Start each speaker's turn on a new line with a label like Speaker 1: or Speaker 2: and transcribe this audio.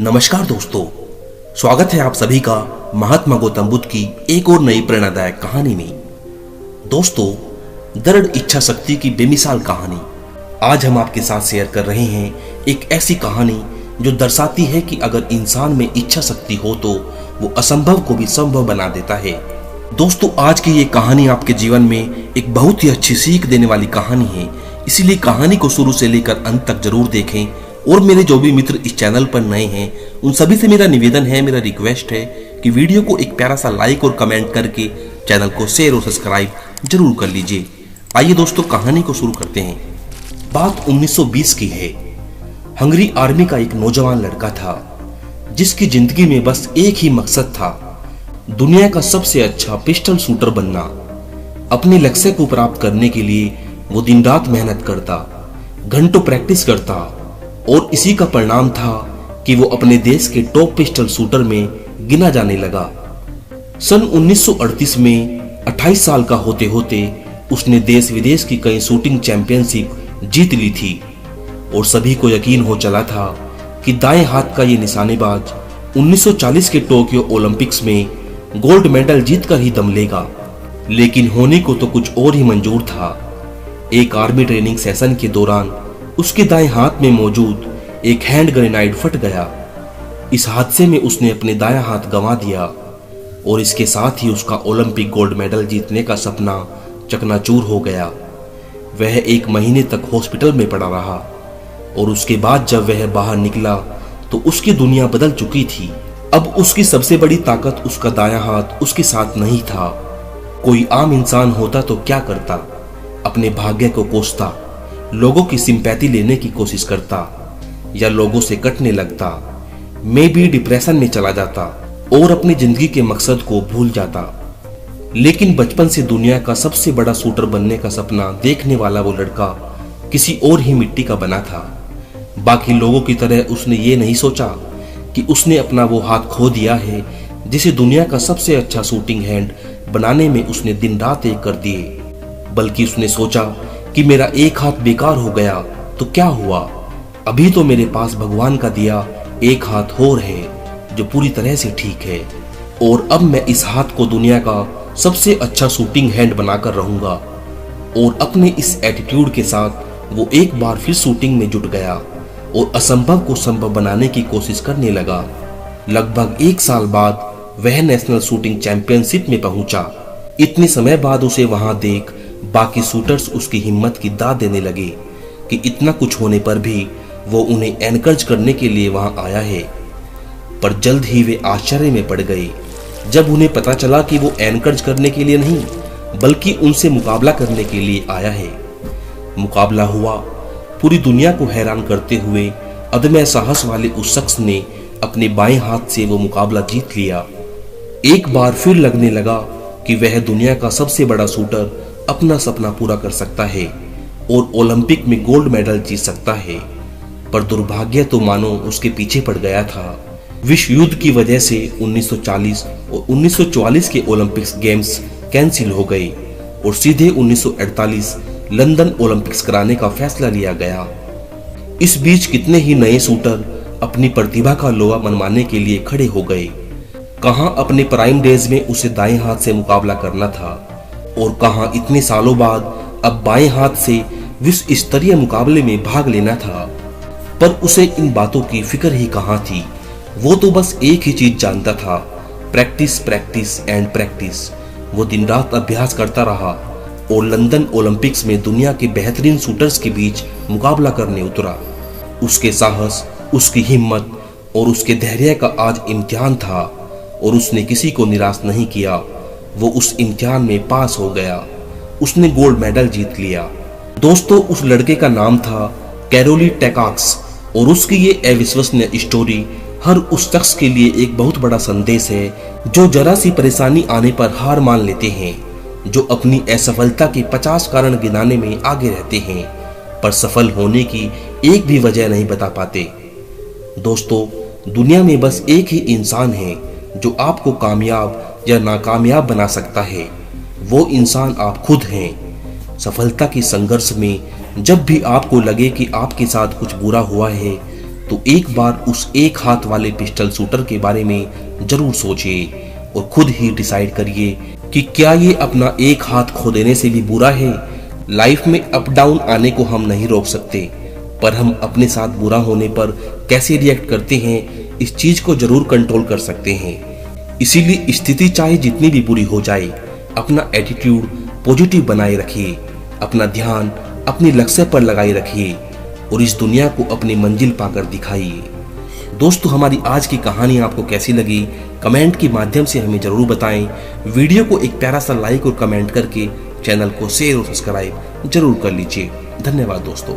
Speaker 1: नमस्कार दोस्तों, स्वागत है आप सभी का महात्मा गौतम बुद्ध की एक और नई प्रेरणादायक कहानी में। दोस्तों, दृढ़ इच्छा शक्ति की बेमिसाल कहानी आज हम आपके साथ शेयर कर रहे हैं। एक ऐसी कहानी जो दर्शाती है कि अगर इंसान में इच्छा शक्ति हो तो वो असंभव को भी संभव बना देता है। दोस्तों, आज की ये कहानी आपके जीवन में एक बहुत ही अच्छी सीख देने वाली कहानी है, इसीलिए कहानी को शुरू से लेकर अंत तक जरूर देखें। और मेरे जो भी मित्र इस चैनल पर नए हैं उन सभी से मेरा निवेदन है, मेरा रिक्वेस्ट है कि वीडियो को एक प्यारा सा लाइक और कमेंट करके चैनल को शेयर और सब्सक्राइब जरूर कर लीजिए। आइए दोस्तों, कहानी को शुरू करते हैं। बात 1920 की है। हंगरी आर्मी का एक नौजवान लड़का था जिसकी जिंदगी में बस एक ही मकसद था, दुनिया का सबसे अच्छा पिस्टल शूटर बनना। अपने लक्ष्य को प्राप्त करने के लिए वो दिन रात मेहनत करता, घंटों प्रैक्टिस करता और इसी का परिणाम था कि वो अपने देश के टॉप पिस्टल शूटर में गिना जाने लगा। सन 1938 में 28 साल का होते होते उसने देश विदेश की कई शूटिंग चैंपियनशिप जीत ली थी और सभी को यकीन हो चला था कि दाएं हाथ का ये निशानेबाज 1940 के टोक्यो ओलंपिक्स में गोल्ड मेडल जीतकर ही दम लेगा। लेकिन होने को तो कुछ और ही मंजूर था। एक आर्मी ट्रेनिंग सेशन के दौरान उसके दाएं हाथ में मौजूद एक हैंड ग्रेनाइड फट गया। इस हादसे में उसने अपने दायां हाथ गंवा दिया और इसके साथ ही उसका ओलंपिक गोल्ड मेडल जीतने का सपना चकनाचूर हो गया। वह 1 महीने तक हॉस्पिटल में पड़ा रहा और उसके बाद जब वह बाहर निकला तो उसकी दुनिया बदल चुकी थी। अब उसकी सबसे बड़ी ताकत उसका दायां हाथ उसके साथ नहीं था। कोई आम इंसान होता तो क्या करता? अपने भाग्य को कोसता, लोगों की सिंपैथी लेने की कोशिश करता या लोगों से कटने लगता, मैं भी डिप्रेशन में चला जाता और अपनी जिंदगी के मकसद को भूल जाता। लेकिन बचपन से दुनिया का सबसे बड़ा शूटर बनने का सपना देखने वाला वो लड़का किसी और ही मिट्टी का बना था। बाकी लोगों की तरह उसने ये नहीं सोचा कि उसने अपना वो हाथ खो दिया है जिसे दुनिया का सबसे अच्छा शूटिंग हैंड बनाने में उसने दिन रात एक कर दिए, बल्कि उसने सोचा कि मेरा एक हाथ बेकार हो गया तो क्या हुआ, अभी तो मेरे पास भगवान का दिया एक हाथ और है जो पूरी तरह से ठीक है और अब मैं इस हाथ को दुनिया का सबसे अच्छा शूटिंग हैंड बनाकर रहूंगा। और अपने इस एटीट्यूड के साथ वो एक बार फिर शूटिंग में जुट गया और असंभव को संभव बनाने की कोशिश करने लगा। लगभग 1 साल बाद वह नेशनल शूटिंग चैंपियनशिप में पहुंचा। इतने समय बाद उसे वहां देख बाकी शूटर्स उसकी हिम्मत की दाद देने लगे कि इतना कुछ होने पर भी वो उन्हें एनकरेज करने के लिए वहां आया है। पर जल्द ही वे आश्चर्य में पड़ गए जब उन्हें पता चला कि वो एनकरेज करने के लिए नहीं बल्कि उनसे मुकाबला करने के लिए आया है। मुकाबला हुआ। पूरी दुनिया को हैरान करते हुए अदम्य साहस वाले उस शख्स ने अपने बाएं हाथ से वो मुकाबला जीत लिया। एक बार फिर लगने लगा कि वह दुनिया का सबसे बड़ा शूटर अपना सपना पूरा कर सकता है और ओलंपिक में गोल्ड मेडल जीत सकता है। पर दुर्भाग्य तो मानो उसके पीछे पड़ गया था। विश्व युद्ध की वजह से 1940 और 1944 के ओलंपिक्स गेम्स कैंसिल हो गए और सीधे 1948 लंदन ओलंपिक्स कराने का फैसला लिया गया। इस बीच कितने ही नए शूटर अपनी प्रतिभा का लोहा मनवाने के लिए खड़े हो गए। कहां अपने प्राइम डेज में उसे दाएं हाथ से मुकाबला करना था और कहां इतने सालों बाद अब बाएं हाथ से विश्व स्तरीय मुकाबले में भाग लेना था। पर उसे इन बातों की फिक्र ही कहां थी। वो तो बस एक ही चीज जानता था, प्रैक्टिस प्रैक्टिस एंड प्रैक्टिस। वो दिन रात अभ्यास करता रहा और लंदन ओलंपिक्स में दुनिया के बेहतरीन शूटर्स के बीच मुकाबला करने उतरा। उसके साहस, उसकी हिम्मत और उसके धैर्य का आज इम्तिहान था और उसने किसी को निराश नहीं किया। वो उस इम्तिहान में पास हो गया। उसने गोल्ड मेडल जीत लिया। दोस्तों, उस लड़के का नाम था कैरोली टेकाक्स और उसकी ये अविश्वसनीय स्टोरी हर उस शख्स के लिए एक बहुत बड़ा संदेश है जो जरा सी परेशानी आने पर हार मान लेते हैं, जो अपनी असफलता के 50 कारण गिनाने में आगे रहते हैं पर सफल होने की एक भी वजह नहीं बता पाते। दोस्तों, दुनिया में बस एक ही इंसान है जो आपको कामयाब या नाकामयाब बना सकता है। वो इंसान आप खुद हैं। सफलता की संघर्ष में जब भी आपको लगे कि आपके साथ कुछ बुरा हुआ है तो एक बार उस एक हाथ वाले पिस्टल शूटर के बारे में जरूर सोचिए और खुद ही डिसाइड करिए कि क्या ये अपना एक हाथ खो देने से भी बुरा है। लाइफ में अप डाउन आने को हम नहीं रोक सकते, पर हम अपने साथ बुरा होने पर कैसे रिएक्ट करते हैं इस चीज को जरूर कंट्रोल कर सकते हैं। इसीलिए स्थिति चाहे जितनी भी बुरी हो जाए, अपना एटीट्यूड पॉजिटिव बनाए रखिए, अपना ध्यान अपने लक्ष्य पर लगाए रखिए और इस दुनिया को अपनी मंजिल पाकर दिखाइए। दोस्तों, हमारी आज की कहानी आपको कैसी लगी कमेंट के माध्यम से हमें जरूर बताएं। वीडियो को एक प्यारा सा लाइक और कमेंट करके चैनल को शेयर और सब्सक्राइब जरूर कर लीजिए। धन्यवाद दोस्तों।